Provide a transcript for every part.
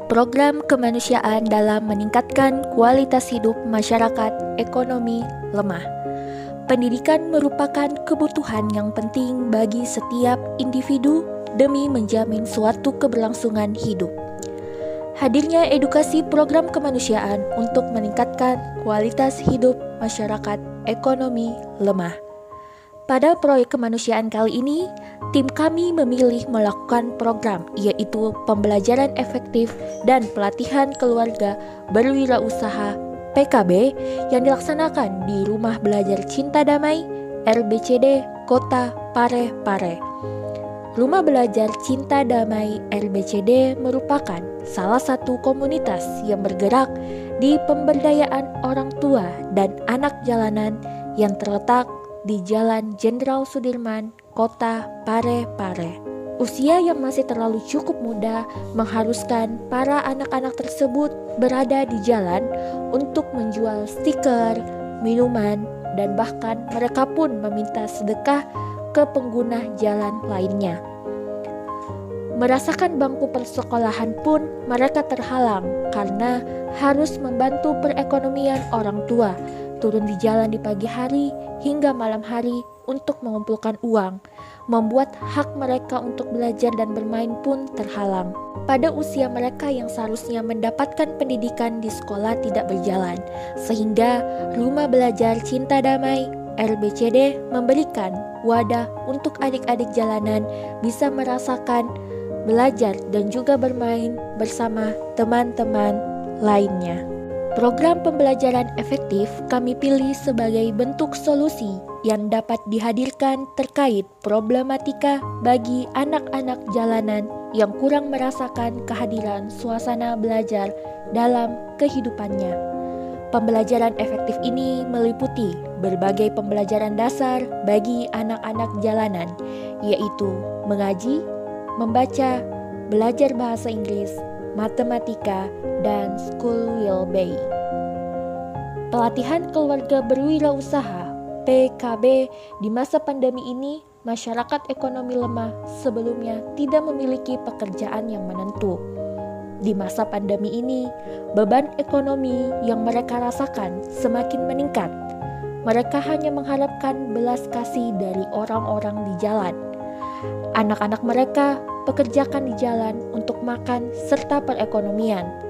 program kemanusiaan dalam meningkatkan kualitas hidup masyarakat ekonomi lemah. Pendidikan merupakan kebutuhan yang penting bagi setiap individu demi menjamin suatu keberlangsungan hidup. Hadirnya edukasi program kemanusiaan untuk meningkatkan kualitas hidup masyarakat ekonomi lemah. Pada proyek kemanusiaan kali ini, tim kami memilih melakukan program yaitu pembelajaran efektif dan pelatihan keluarga berwirausaha PKB yang dilaksanakan di Rumah Belajar Cinta Damai RBCD Kota Parepare. Rumah Belajar Cinta Damai RBCD merupakan salah satu komunitas yang bergerak di pemberdayaan orang tua dan anak jalanan yang terletak di Jalan Jenderal Sudirman, Kota Parepare. Usia yang masih terlalu cukup muda mengharuskan para anak-anak tersebut berada di jalan untuk menjual stiker, minuman, dan bahkan mereka pun meminta sedekah ke pengguna jalan lainnya. Merasakan bangku persekolahan pun mereka terhalang karena harus membantu perekonomian orang tua, turun di jalan di pagi hari hingga malam hari untuk mengumpulkan uang, membuat hak mereka untuk belajar dan bermain pun terhalang. Pada usia mereka yang seharusnya mendapatkan pendidikan di sekolah tidak berjalan, sehingga Rumah Belajar Cinta Damai RBCD memberikan wadah untuk adik-adik jalanan bisa merasakan belajar dan juga bermain bersama teman-teman lainnya. Program pembelajaran efektif kami pilih sebagai bentuk solusi yang dapat dihadirkan terkait problematika bagi anak-anak jalanan yang kurang merasakan kehadiran suasana belajar dalam kehidupannya. Pembelajaran efektif ini meliputi berbagai pembelajaran dasar bagi anak-anak jalanan, yaitu mengaji, membaca, belajar bahasa Inggris, matematika, dan school will be. Pelatihan keluarga berwirausaha PKB di masa pandemi ini, masyarakat ekonomi lemah sebelumnya tidak memiliki pekerjaan yang menentu. Di masa pandemi ini, beban ekonomi yang mereka rasakan semakin meningkat. Mereka hanya mengharapkan belas kasih dari orang-orang di jalan. Anak-anak mereka pekerjakan di jalan untuk makan serta perekonomian.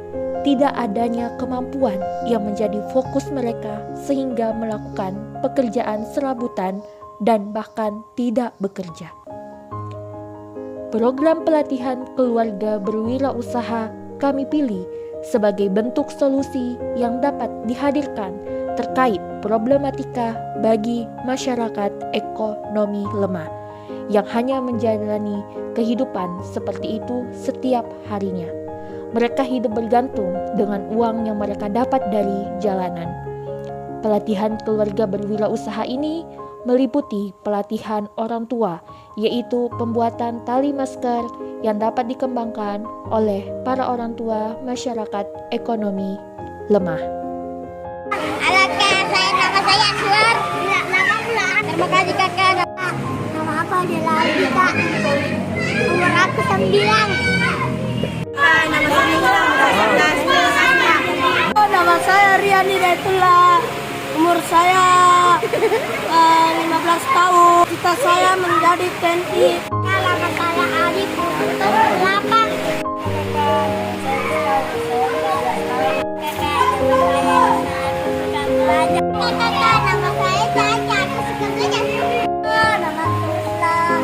Tidak adanya kemampuan yang menjadi fokus mereka sehingga melakukan pekerjaan serabutan dan bahkan tidak bekerja. Program pelatihan keluarga berwirausaha kami pilih sebagai bentuk solusi yang dapat dihadirkan terkait problematika bagi masyarakat ekonomi lemah yang hanya menjalani kehidupan seperti itu setiap harinya. Mereka hidup bergantung dengan uang yang mereka dapat dari jalanan. Pelatihan keluarga berwirausaha ini meliputi pelatihan orang tua, yaitu pembuatan tali masker yang dapat dikembangkan oleh para orang tua masyarakat ekonomi lemah. Nama saya Anwar. Nama Bulan. Terima kasih kakak. Nama apa adalah Rita. Umur aku 9. Nama saya Nama saya Rian Hidayatullah. Umur saya 15 tahun. Cita saya menjadi TNI. Nama saya Arif. Umur 8. Nama saya Caca. Aku suka belajar. Nama saya Islam.